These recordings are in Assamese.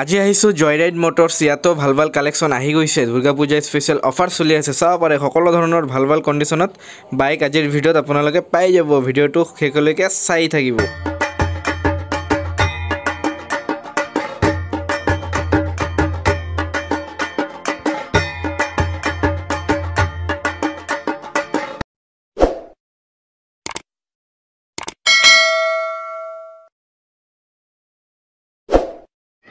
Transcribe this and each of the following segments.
আজি আহিছো জয়ৰাইড মটৰ্ছ ইয়াতো ভাল ভাল কালেকশ্যন আহি গৈছে দুৰ্গা পূজা স্পেচিয়েল অফাৰ চলি আছে চাব পাৰে সকলো ধৰণৰ ভাল ভাল কণ্ডিশ্যনত বাইক আজিৰ ভিডিঅ'ত আপোনালোকে পাই যাব ভিডিঅ'টো শেষলৈকে চাই থাকিব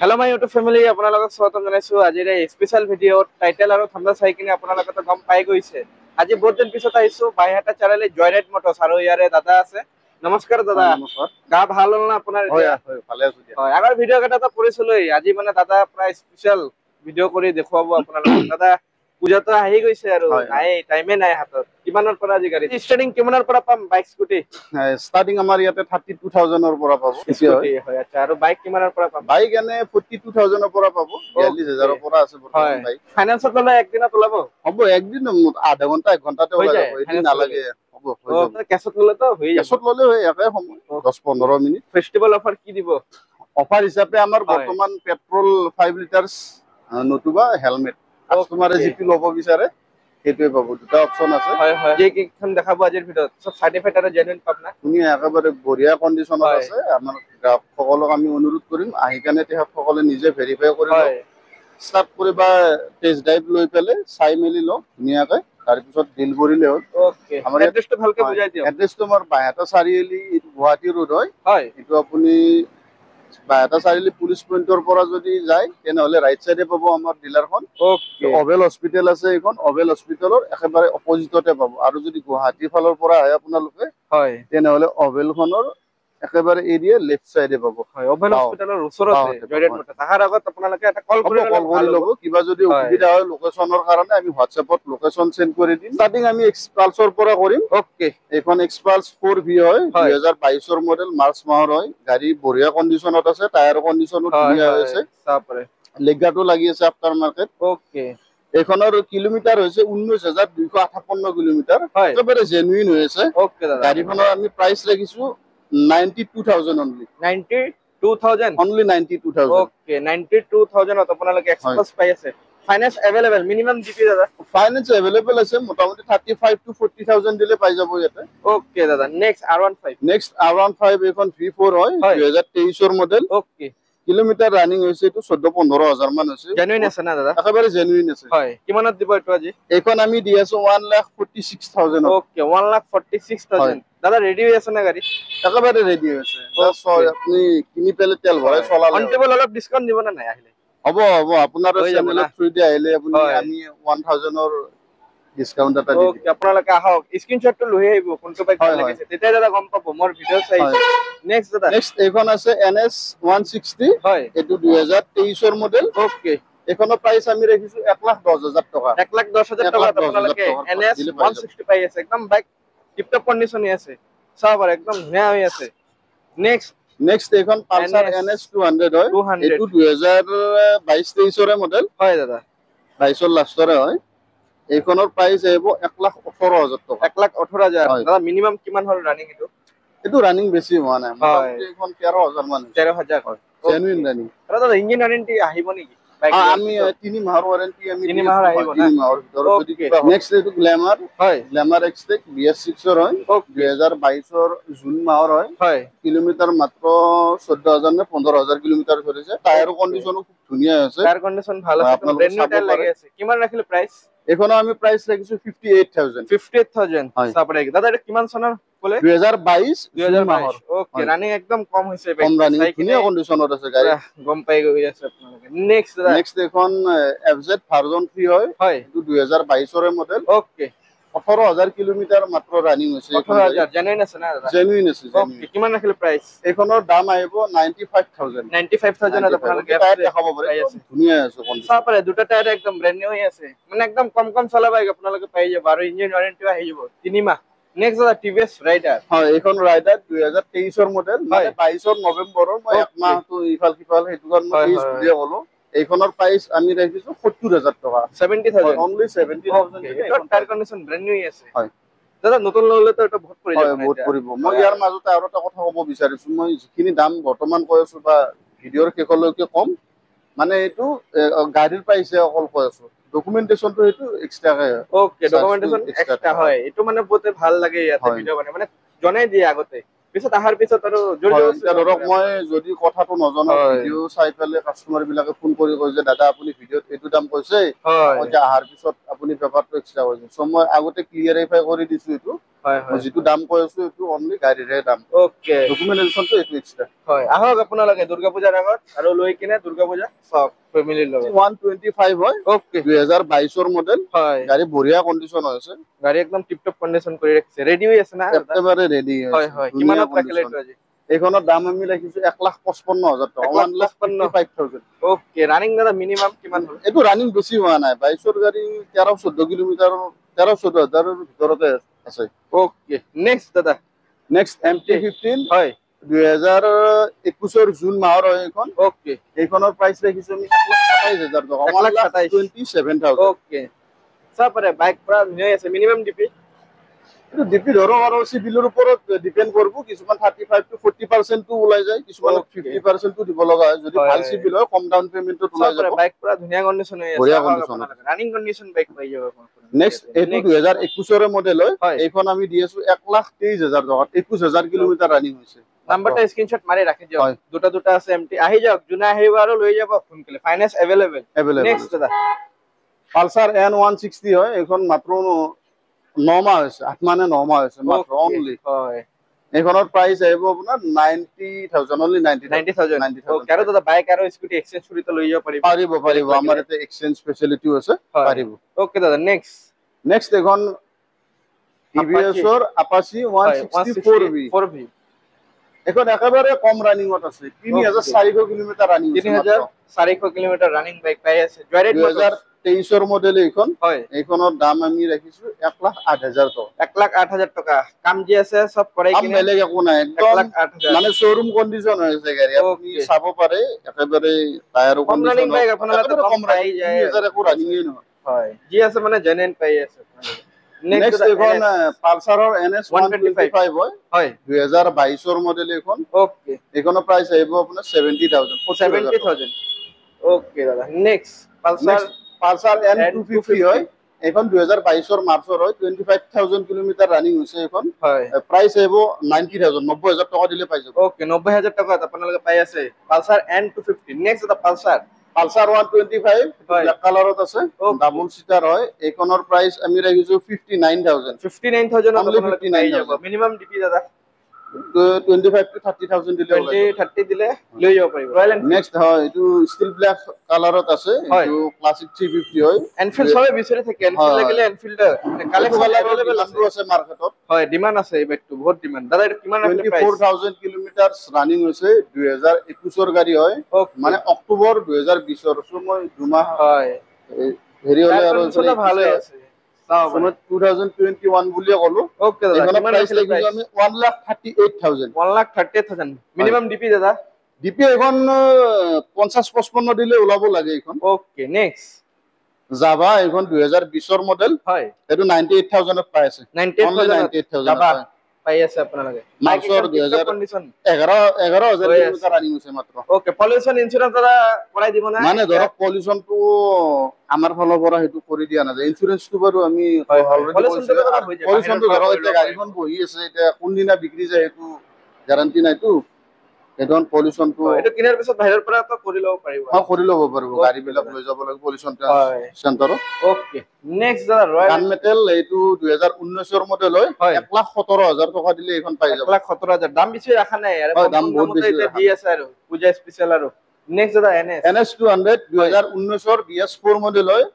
Hello my YouTube family আপোনালোকক স্বাগতম জনাইছো আজিৰ এই স্পেশাল ভিডিঅ'ত টাইটেল আৰু থাম্বনেল চাই কিনে আপোনালোকে তো গম পাই গৈছে আজি বহুত দিন পিছত আহিছো বাইহাটা চাৰালে জয়ৰাইড মটৰ্ছ আৰু ইয়াৰে দাদা আছে নমস্কাৰ দাদা নমস্কাৰ গা ভাল হ'ল না আপোনাৰ হয় ভালে আছো দিয়া হয় আগৰ ভিডিঅ' কেইটা তো কৰিছিলো আজি মানে দাদা প্ৰায় স্পেশাল ভিডিঅ' কৰি দেখুৱাব আপোনালোকক দাদা পূজাটো আহি গৈছে আৰু নাই টাইমে নাই হাতত কিমানৰ পৰা আজি গাড়ী ষ্টাৰ্টিং কিমানৰ পৰা পাম বাইক স্কুটি ষ্টাৰ্টিং আমাৰ ইয়াতে 32000 ৰ পৰা পাব স্কুটি হয় আচ্ছা আৰু বাইক কিমানৰ পৰা পাম বাইক এনে 42000 ৰ পৰা পাব 42000 ৰ পৰা আছে বৰ্তমান বাইক ফাইনান্সত ললে একদিনত ওলাব হ'ব একদিন আধা ঘন্টা এক ঘন্টাতে ওলাই যাব এদিন নালাগে হ'ব হৈ যাব কেছত ললে তো হৈ যাব কেছত ললে হয় একে সময় 10-15 মিনিট ফেষ্টিভেল অফাৰ কি দিব অফাৰ হিচাপে আমাৰ বৰ্তমান পেট্ৰল 5 লিটাৰছ নতুবা হেলমেট কাস্টমাৰে যিটো ল'ব বিচাৰে সেইটোৱে পাব দুটা অপচন আছে হয় হয় যে কিখন দেখাব আজিৰ ভিডিঅ'ত সব সাৰ্টিফাইড আৰু জেনুইন পাব না তুমি একেবাৰে বঢ়িয়া কণ্ডিচনত আছে আমাৰ গ্ৰাহকসকলক আমি অনুৰোধ কৰিম আহি কানে তেখেতসকলে নিজে ভেৰিফাই কৰি লওক ষ্টাৰ্ট কৰিবা টেষ্ট ড্ৰাইভ লৈ পেলাই চাই মেলি লওক ধুনীয়াকে তাৰপিছত ডিল কৰিলে হ'ল ওকে আমাৰ এড্ৰেছটো ভালকে বুজাই দিয়ক এড্ৰেছটো আমাৰ বাইহাটা চাৰিআলি গুৱাহাটী ৰোড হয় এইটো আপুনি বাইহাটা চাৰিআলি পুলিচ পইণ্টৰ পৰা যদি যায় তেনেহলে ৰাইট সাইডে পাব আমাৰ ডিলাৰখন ওকে অভেল হস্পিটেল আছে এইখন অভেল হস্পিটেলৰ একেবাৰে অপজিটতে পাব আৰু যদি গুৱাহাটীৰ ফালৰ পৰা আহে আপোনালোকে হয় তেনেহলে অভেলখনৰ একেবাৰে এৰিয়া লেফট সাইডে পাব হয় অভেল হস্পিটেলৰ ওচৰতে জয়ৰাইড মটৰ্ছ তাহাৰ আগত আপোনালোকে এটা কল কৰি ল'ব কিবা যদি অসুবিধা হয় লোকেশনৰ কাৰণে আমি হোৱাটছএপত লোকেশন সেন্ড কৰি দিম ষ্টাৰ্টিং আমি এক্সপালছৰ পৰা কৰিম ওকে এইখন এক্সপালছ 4V হয় 2022 ৰ মডেল মাৰ্চ মাহৰ হয় গাড়ী বঢ়িয়া কণ্ডিচনত আছে টায়াৰ কণ্ডিচনো ধুনীয়া হৈ আছে তাৰপৰে লেগাটো লাগি আছে আফটাৰ মাৰ্কেট ওকে এইখনৰ কিলোমিটাৰ হৈছে 19258 কিলোমিটাৰ একেবাৰে জেনুইন হৈ আছে ওকে দাদা গাড়ীখনৰ আমি প্ৰাইস ৰাখিছো 92000 অনলি 92000 অনলি 92000 ওকে 92000 ত আপোনালোকে এক্সপ্ৰেছ পাই আছে ফাইনান্স अवेलेबल মিনিমাম জিপি দাদা ফাইনান্স अवेलेबल আছে মোটামুটি 35 to 40000 দিলে পাই যাব ইয়াতে ওকে দাদা নেক্সট R15 এখন V4 হয় 2023 ৰ মডেল ওকে কিলোমিটাৰ ৰানিং হৈছে তো 14-15000 মান হৈছে জেনুইন আছে না দাদা একেবাৰে জেনুইন আছে হয় কিমানত দিব এটো আজি এখন আমি দি আছো 146000 ওকে 146000 দাদা ৰেডি হৈ আছে না গাড়ী একেবাৰে ৰেডি হৈছে আপুনি কিনি পেলে তেল ভৰাই চলালে অনটেবল অলপ ডিসকাউন্ট দিব না নাই আহিলে হ'ব আপোনাৰ চেনেলত থ্ৰু দি আহিলে আপুনি আমি 1000 ৰ ডিসকাউন্ট এটা দিম ওকে আপোনালোকে আহক স্ক্ৰিনশ্বটটো লৈ আহিব কোনটো বাইক ভাল লাগিছে তেতিয়া দাদা গম পাব মোৰ ভিডিঅ' চাই নেক্সট দাদা নেক্সট এইখন আছে NS 160 হয় এটো 2023 ৰ মডেল ওকে এখনৰ প্ৰাইস আমি ৰাখিছো 110000 টকা 110000 টকা আপোনালোকে NS 160 পাই আছে একদম বাইক টিপটপ কণ্ডিচনে আছে সব একদম ধুনীয়া হৈ আছে নেক্সট এখন পালসার NS 200 হয় এটো 2022-23 ৰ মডেল হয় দাদা 22 ৰ লাষ্টৰে হয় এইখনৰ প্ৰাইস আহিব 118000 টকা 118000 দাদা মিনিমাম কিমান হল ৰানিং এটো ৰানিং বেছি হোৱা নাই মোটামুটি এখন 13000 মান 13000 হয় জেনুইন ৰানিং দাদা ইঞ্জিন ওয়াৰেন্টি আহিব নেকি আমি 3 মাহৰ ওয়াৰেন্টি আমি 3 মাহৰ আহিব না 3 মাহৰ ভিতৰত যদি কিবা নেক্সট এটো গ্ল্যামাৰ হয় গ্ল্যামাৰ এক্সটেক BS6 ৰ হয় 2022 ৰ জুন মাহৰ হয় কিলোমিটাৰ মাত্ৰ 14000 নে 15000 কিলোমিটাৰ চলিছে টায়াৰ কণ্ডিচনো খুব ধুনীয়া আছে টায়াৰ কণ্ডিচন ভাল আছে ব্ৰেণ্ড নিউ টায়াৰ লাগি আছে কিমান ৰাখিলে প্ৰাইস এখনো আমি প্ৰাইস ৰাখিছো 58000 সাপৰে দাদা এটা কিমান চনৰ বলে 2022 মাহৰ ওকে ৰানিং একদম কম হৈছে কম ৰানিং ধুনীয়া কণ্ডিচনত আছে গাড়ী গম পাই গৈ আছে আপোনালোকে নেক্সট এখন FZ ভাৰ্জন 3 হয় এটো 2022 ৰ মডেল ওকে 18000 কিলোমিটাৰ মাত্ৰ ৰানিং হৈছে 18000 জেনুইন আছে না দাদা জেনুইন আছে ওকে কিমান ৰাখিলে প্ৰাইস এখনৰ দাম আহিব 95000 আপোনালোকে দেখাব পাৰে ধুনীয়া আছে সাপৰে দুটা টায়াৰ একদম ব্ৰেণ্ড নিউ হৈ আছে মানে একদম কম চলা বাইক আপোনালোকে পাই যাব আৰু ইঞ্জিন ওয়াৰেন্টি আহি যাব 3 মাহ নেক্সট দাদা TVS ৰাইডাৰ হয় এইখন ৰাইডাৰ 2023 ৰ মডেল মানে 22 ৰ নৱেম্বৰৰ মই এক মাহটো ইফাল সিফাল হেতু কাৰণ মই 30 বুলিয়ে ক'লো এইখনৰ প্ৰাইস আমি ৰাখিছো 70000 টকা 70000 অনলি 70000 এটা টায়াৰ কণ্ডিচন ব্ৰেণ্ড নিউ আছে হয় দাদা নতুন ললে তো এটা বহুত পৰি যাব বহুত পৰিব মই ইয়াৰ মাজতে আৰু এটা কথা ক'ব বিচাৰিছো মই যিখিনি দাম বৰ্তমান কৈ আছো বা ভিডিঅ'ৰ শেষলৈকে কম মানে এইটো গাড়ীৰ প্ৰাইচে অকল কৈ আছো ডকুমেন্টেশনটো এইটো এক্সট্ৰাকে হয় ওকে ডকুমেন্টেশন এক্সট্ৰা হয় এইটো মানে বহুত ভাল লাগে ইয়াতে ভিডিও মানে জনাই দিয়ে আগতে পিছত আহাৰ পিছত আৰু ধৰক মই যদি কথাটো নজনাও ভিডিও চাই পেলাই কাস্টমাৰ বিলাকে ফোন কৰি কয় যে দাদা আপুনি ভিডিওত এইটো দাম কৈছে আহাৰ পিছত আপুনি পেপাৰটো এক্সট্ৰা কৈছে সো মই আগতে ক্লিয়াৰিফাই কৰি দিছো এইটো মই যিটো দাম কৈ আছো এইটো অনলি গাড়ীৰে দাম ওকে ডকুমেন্টেশনটো এইটো এক্সট্ৰা হয় আহক আপোনালোকে দুৰ্গা পূজাৰ আগত আৰু লৈ কিনে দুৰ্গা পূজা সব ফ্যামিলিৰ লগত 125 হয় ওকে 2022 ৰ মডেল হয় গাড়ী বঢ়িয়া কন্ডিশন আছে গাড়ী একদম টিপটপ কন্ডিশন কৰি ৰাখিছে ৰেডি হৈ আছে না একেবাৰে ৰেডি হয় হয় কিমানত ৰাখিলে এইটো আজি এইখনৰ দাম আমি ৰাখিছো 1,55,000 টকা 1,55,000 ওকে ৰানিং দাদা মিনিমাম কিমান হ'ল এইটো ৰানিং বেছি হোৱা নাই 22 ৰ গাড়ী 13-14 কিলোমিটাৰ 13-14 হাজাৰৰ ভিতৰতে আছে ওকে নেক্সট দাদা নেক্সট MT15 হয় 2021 ৰ জুন মাহৰ হয় এইখন ওকে এইখনৰ প্ৰাইস ৰাখিছো আমি 1,27,000 টকা 1,27,000 ওকে সাপৰে বাইক পুৰা ধুনীয়া আছে মিনিমাম ডিপি এইটো ডিপি ধৰক আৰু সিভিলৰ ওপৰত ডিপেন্ড কৰিব কিছুমান 35 to 40% টো ওলাই যায় কিছুমান 50% টো দিব লগা হয় যদি ভাল সিভিল হয় কম ডাউন পেমেন্টত ওলাই যাব বাইক পুৰা ধুনীয়া কন্ডিশন হৈ আছে বঢ়িয়া কন্ডিশন ৰানিং কন্ডিশন বাইক পাই যাব নেক্সট এইটো 2021 ৰ মডেল হয় এইখন আমি দি আছো 1,23,000 টকা 21,000 কিলোমিটাৰ ৰানিং হৈছে নাম্বাৰটা স্ক্ৰিনশ্বট মাৰি ৰাখি দিয়ক দুটা আছে এমটি আহি যাওক জুনা আহিব আৰু লৈ যাব ফোন কৰিলে ফাইনান্স अवेलेबल নেক্সট দাদা পালসাৰ N160 হয় এখন মাত্ৰ 9 মাহ হৈছে 8 মানে 9 মাহ হৈছে মাত্ৰ অনলি হয় এইখনৰ প্ৰাইস আহিব আপোনাৰ 90,000 অনলি 90,000 ওকে আৰু দাদা বাইক আৰু স্কুটি এক্সচেঞ্জ কৰি লৈ যাব পাৰিব আমাৰ ইয়াতে এক্সচেঞ্জ ফেসিলিটিও আছে পাৰিব ওকে দাদা নেক্সট এখন TVS ৰ Apache 164V এখন একেবাৰে কম ৰানিংত আছে 3,400 kilometre running 3,400 kilometre running bike পাই আছে জয়ৰেড 2023 ৰ মডেল এইখন হয় এইখনৰ দাম আমি ৰাখিছো 1,08,000 টকা 1,08,000 টকা কাম যি আছে সব কৰাই কিনে বেলেগ একো নাই একদম মানে শোৰুম কন্ডিশন হৈছে গাড়ী আপুনি চাব পাৰে একেবাৰে টায়াৰো কম ৰানিং বাইক আপোনালোকে কম পাই যায় 3,000 একো ৰানিংই নহয় হয় যি আছে মানে জেনুইন পাই আছে নেক্সট এখন পালসাৰৰ NS 125 হয় 2022 ৰ মডেল এখন ওকে এইখনৰ প্ৰাইস আহিব আপোনাৰ 70,000 ওকে দাদা নেক্সট পালসাৰ N250 হয় এখন 2022 ৰ মাৰ্চৰ হয় 25,000 কিলোমিটাৰ ৰানিং হৈছে এখন হয় প্ৰাইস আহিব 90,000 90,000 টকা দিলে পাই যাব ওকে 90,000 টকাত আপোনালোকে পাই আছে পালসার N250 নেক্সট দা পালসার 125 ব্ল্যাক কালারত আছে ডাবল সিটার হয় এইখনৰ প্ৰাইস আমি ৰাখিছো 59,000 আপোনালোকে পাই যাব মিনিমাম ডিপি দাদা 25 to 30,000 দিলে 30 দিলে লৈ যাব পাৰিব ৰয়েল নেক্সট হয় এটো ষ্টিল ব্ল্যাক কালাৰত আছে এটো ক্লাসিক 350 হয় এনফিল্ড সবে বিচাৰি থাকে এনফিল্ড লাগিলে এনফিল্ড কালেকশন अवेलेबल আছে মার্কেটত হয় ডিমান্ড আছে এই বাইকটো বহুত ডিমান্ড দাদা এটা কিমান আছে প্রাইস 24,000 কিলোমিটার রানিং হৈছে 2021 ৰ গাড়ী হয় মানে অক্টোবৰ 2020 ৰ সময় দুমাহ হয় হেৰি হলে আৰু ভালে আছে 2021 বুলিয়ে কলো ওকে দাদা কিমান প্রাইস লাগিছে আমি 1,38,000 1,38,000 মিনিমাম ডিপি দাদা ডিপি এখন 50-55 দিলে ওলাব লাগে এখন ওকে নেক্সট জাভা এখন 2020 ৰ মডেল হয় এটো 98,000 ত পাই আছে 98,000 জাভা পাই আছে আপোনালোকে মাৰ্চৰ 11,000 কিলোমিটাৰ ৰানিং হৈছে মাত্ৰ ওকে পলিউশন ইন্সুৰেন্স দাদা কৰাই দিব না মানে ধৰক পলিউশনটো আমাৰ ফালৰ পৰা হেতু কৰি দিয়া না ইন্সুৰেন্সটো বাৰু আমি অলৰেডি পলিউশনটো ধৰক এতিয়া গাড়ীখন বহি আছে এতিয়া কোনদিনা বিক্ৰী যায় হেতু গ্যাৰান্টি নাইতো এডন পলিউশনটো এটা কিনাৰ পিছত বাহিৰৰ পৰা তো কৰি লব পাৰিব কৰি ল'ব পাৰিব গাড়ী বিলাক লৈ যাব লাগে পলিউশন চেণ্টাৰ ওকে নেক্সট দাদা ৰয়েল গান মেটেল এইটো 2019 ৰ মডেল হয় 1,17,000 টকা দিলে এখন পাই যাব 1,17,000 দাম বেছি ৰাখা নাই আৰু দাম বহুত বেছি দি আছে আৰু পূজা স্পেশাল আৰু নেক্সট দাদা NS 200 2019 ৰ BS4 মডেল হয়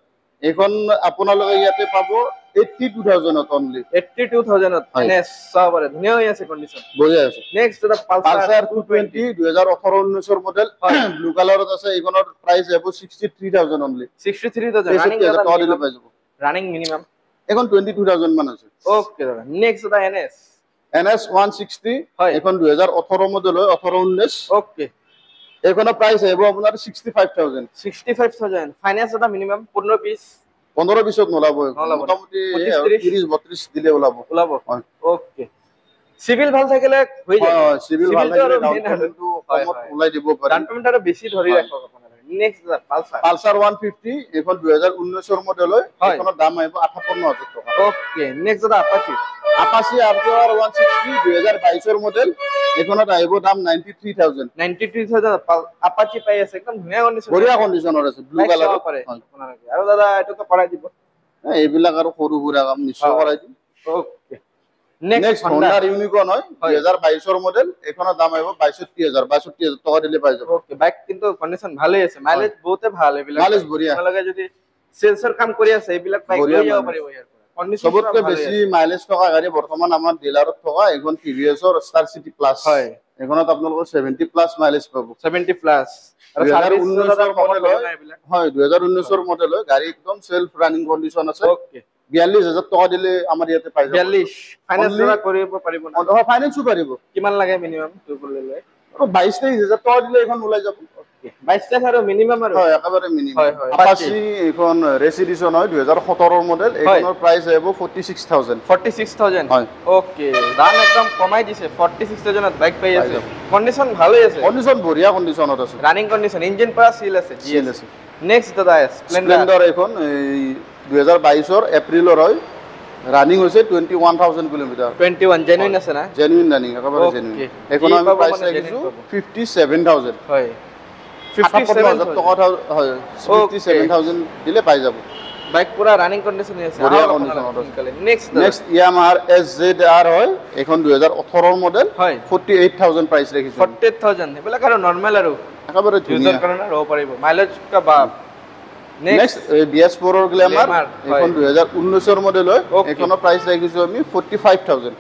এখন আপোনালোকে ইয়াতে পাব 82,000 ত অনলি 82,000 ত NS সবৰে ধুনীয়া হৈ আছে কন্ডিশন বঢ়িয়া আছে নেক্সট দাদা পালসাৰ 220 2018-19 ৰ মডেল ব্লু কালাৰত আছে এইখনৰ প্ৰাইস হ'ব 63,000 অনলি 63,000 ৰানিং টকা দিলে পাই যাব রানিং মিনিমাম এখন 22,000 মান আছে ওকে দাদা নেক্সট দাদা NS 160 এখন 2018 মডেল হয় 18-19 ওকে এখনৰ প্ৰাইস আহিব আপোনাৰ 65,000 ফাইনান্স এটা মিনিমাম 15-20 নোলাব মোটামুটি 30-32 দিলে ওলাব ওকে সিভিল ভাল থাকিলে হৈ যায় সিভিল ভাল থাকিলে ডাউন পেমেন্টটো কমত ওলাই দিব পাৰে ডাউন পেমেন্ট আৰু বেছি ধৰি ৰাখক আপোনালোকে নেক্সট পালসাৰ পালসাৰ 150 এখন 2019 এৰ মডেল হয় এখনৰ দাম আহিব 58000 টাকা ওকে নেক্সট দাদা আপাচি আপাচি RTR 160 2022 এর মডেল এখনত আহিব দাম 93000 আপাচি পাই আছে একদম ধুনীয়া কন্ডিশন বঢ়িয়া কন্ডিশনৰ আছে ব্লু কালাৰ আপোনালোকে আৰু দাদা এটো তো কৰাই দিব এইবিলাক আৰু সৰু সুৰা কাম নিশ্চয় কৰাই দিম ওকে নেক্সট Honda ইউনিকৰ্ন হয় 2022 এৰ মডেল এখনৰ দাম আহিব 62000 টাকা দিলে পাই যাব ওকে বাইক কিন্তু কন্ডিশন ভালেই আছে মাইলেজ বহুতে ভাল এইবিলাক মাইলেজ বঢ়িয়া আপোনালোকে যদি সেলসৰ কাম কৰি আছে এইবিলাক বাইক লৈ যাব পাৰিব ইয়াৰ কন্ডিশন সবতকৈ বেছি মাইলেজ থকা গাড়ী বৰ্তমান আমাৰ ডিলাৰত থকা এখন TVS ৰ ষ্টাৰ সিটি প্লাস হয় এখনত আপোনালোকৰ 70 প্লাস মাইলেজ পাব 70 প্লাস আৰু 2019 এৰ মডেল হয় 2019 এৰ মডেল হয় গাড়ী একদম সেলফ ৰানিং কন্ডিশন আছে ওকে 42000 টাকা দিলে আমাৰ ইয়াতে পাই যাব 42 ফাইনান্স কৰা কৰিব পাৰিব না অ ফাইনান্সও পাৰিব কিমান লাগে মিনিমাম তোৰ লৈ আৰু 22-23000 টাকা দিলে এখন ওলাই যাব ওকে 22 আৰু মিনিমাম আৰু হয় একেবাৰে মিনিমাম আপাচি এখন ৰেচ এডিশন হয় 2017 এৰ মডেল এখনৰ প্রাইস আহিব 46000 হয় ওকে দাম একদম কমাই দিছে 46000 ত বাইক পাই আছে কন্ডিশন ভালেই আছে কন্ডিশন বঢ়িয়া কন্ডিশনত আছে রানিং কন্ডিশন ইঞ্জিন পুৰা সিল আছে জিএল আছে নেক্সট দাদা স্প্লেন্ডাৰ এখন 2022 এৰ এপ্ৰিলৰ হয় ৰানিং হৈছে 21000 কিলোমিটাৰ 21 জেনুইন আছে না জেনুইন ৰানিং একেবাৰে জেনুইন এখন আমি প্ৰাইস ৰাখিছো 57000 হয় 57000 টাকা হয় 57000 দিলে পাই যাব বাইক পুরা রানিং কন্ডিশন আছে বঢ়িয়া কন্ডিশনত আছে নেক্সট Yamaha SZR হয় এখন 2018 এর মডেল 48000 প্রাইস ৰাখিছো 48000 এবিলাক আৰু নৰমাল আৰু একেবাৰে ইউজাৰ কাৰণে ৰব পাৰিব মাইলেজ কা বাপ নেক্সট BS4 এৰ গ্ল্যামাৰ এখন 2019 এৰ মডেল হয় এখনৰ প্ৰাইস ৰাখিছো আমি 45000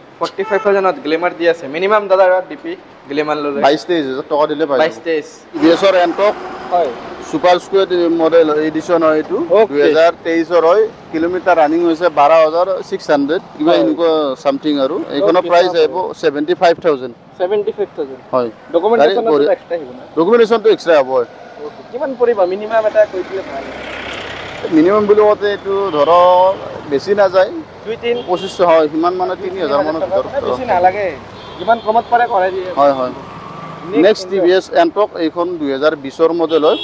ত গ্ল্যামার দি আছে মিনিমাম দাদা ডিপি গ্ল্যামার ললে 22000 টাকা দিলে পাই 22 BS এর এন্টক হয় সুপার স্কোয়াড মডেল এডিশন হয় এটো 2023 এর হয় কিলোমিটার রানিং হৈছে 12600 কিবা এনেকুৱা সামথিং আৰু এখনৰ প্ৰাইস আহিব 75000 হয় ডকুমেন্টেশনটো এক্সট্ৰা আহিব না ডকুমেন্টেশনটো এক্সট্ৰা হ'ব কিমান পৰিবা মিনিমাম এটা কৈ দিলে ভাল মিনিমাম বুলিওতে এটো ধৰ বেছি না যায় 2-3 2500 হয় হিমান মানে 3000 মানৰ ভিতৰত বেছি নালাগে যিমান কমত পাৰে কৰাই দিয়ে হয় হয় নেক্সট TVS এন্টক এখন 2020 এৰ মডেল হয়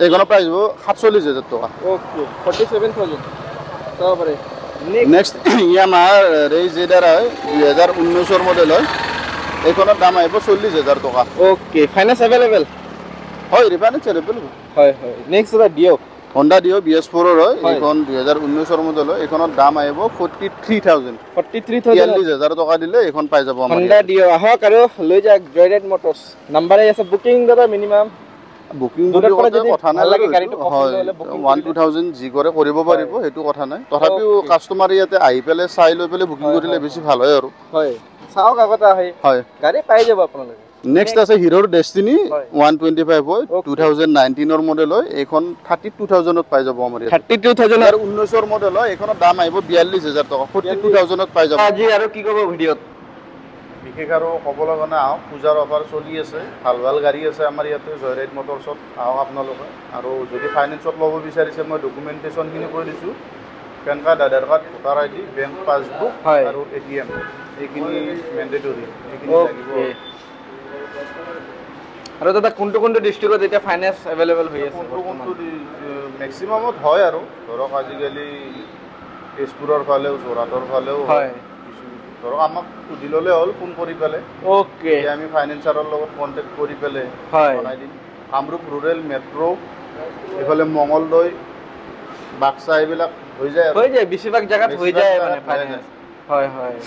এখনৰ প্ৰাইস হ'ব 47000 টাকা ওকে 47000 তাৰপৰে নেক্সট Yamaha ZR হয় 2019 এৰ মডেল হয় এখনৰ দাম আহিব 40000 টাকা ওকে ফাইনান্স अवेलेबल হয় রিফাইন্যান্স अवेलेबल হয় হয় নেক্সট দা ডিও Honda Dio BS4 এর হয় এখন 2019 এর মডেল হয় এখনৰ দাম আহিব 43000 44000 টাকা দিলে এখন পাই যাব আমাৰ Honda Dio আহক আৰু লৈ যাক জয়ৰাইড মটৰছ নাম্বাৰ আছে বুকিং দাদা মিনিমাম বুকিং কথা নাই লাগে গাড়ীটো পছন্দ হলে 1-2000 জি কৰে কৰিব পাৰিব হেতু কথা নাই তথাপিও কাস্টমাৰ ইয়াতে আহি পেলে চাই লৈ পেলে বুকিং কৰিলে বেছি ভাল হয় আৰু হয় চাওক আগতে আহি হয় গাড়ী পাই যাব আপোনালোকে নেক্সট আছে হিৰোৰ ডেষ্টিনি 125 হয় 2019 এৰ মডেল হয় এখন 32000 ত পাই যাব আমাৰ 32000 আৰু 19 এৰ মডেল হয় এখনৰ দাম আহিব 42000 টাকা 42000 ত পাই যাব আজি আৰু কি কব ভিডিওত বিশেষ আৰু ক'বলৈ গ'লে আহক পূজাৰ অফাৰ চলি আছে ভাল ভাল গাড়ী আছে আমাৰ ইয়াতে জয়ৰাইড মটৰছত আহক আপোনালোকে আৰু যদি ফাইনেন্সত ল'ব বিচাৰিছে মই ডকুমেণ্টেশ্যনখিনি কৈ দিছোঁ pan card Aadhaar card voter ID bank passbook আৰু ATM এইখিনি মেণ্ডেটৰী এইখিনি লাগিব আৰু দাদা কোনটো কোনটো ডিস্ট্ৰিক্টত এটা ফাইনান্স अवेलेबल হৈ আছে কোনটো ম্যাক্সিমামত হয় আৰু ধৰক আজিকালি তেজপুৰৰ ফালেও যোৰহাটৰ ফালেও হয় ধৰক আমাক সুধি ল'লে হ'ল ফোন কৰি পেলে ওকে আমি ফাইনান্সাৰৰ লগত কন্টাক্ট কৰি পেলে বনাই দিম কামৰূপ ৰুৰেল মেট্ৰো এফালে মঙ্গলদৈ বাক্সা এইবিলাক হৈ যায় বেছিভাগ জায়গাত হৈ যায় মানে ফাইনান্স হয় হয়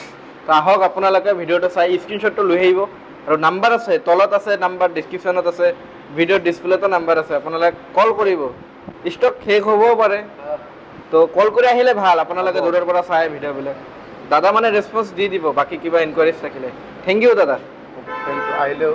তাহক আপোনালোকে ভিডিওটো চাই স্ক্ৰিনশ্বটটো লৈ আহিব আৰু নাম্বাৰ আছে তলত আছে নাম্বাৰ ডেসক্ৰিপচনত আছে ভিডিও ডিসপ্লেটো নাম্বাৰ আছে আপোনালোকে কল কৰিব ষ্টক শেষ হ'বও পাৰে তো কল কৰি আহিলে ভাল আপোনালোকে দূৰৰ পৰা চাই ভিডিওবিলাক দাদা মানে ৰেসপন্স দি দিব বাকি কিবা ইনকোয়াৰিজ থাকিলে থ্যাংক ইউ দাদা থ্যাংক ইউ আহিলেও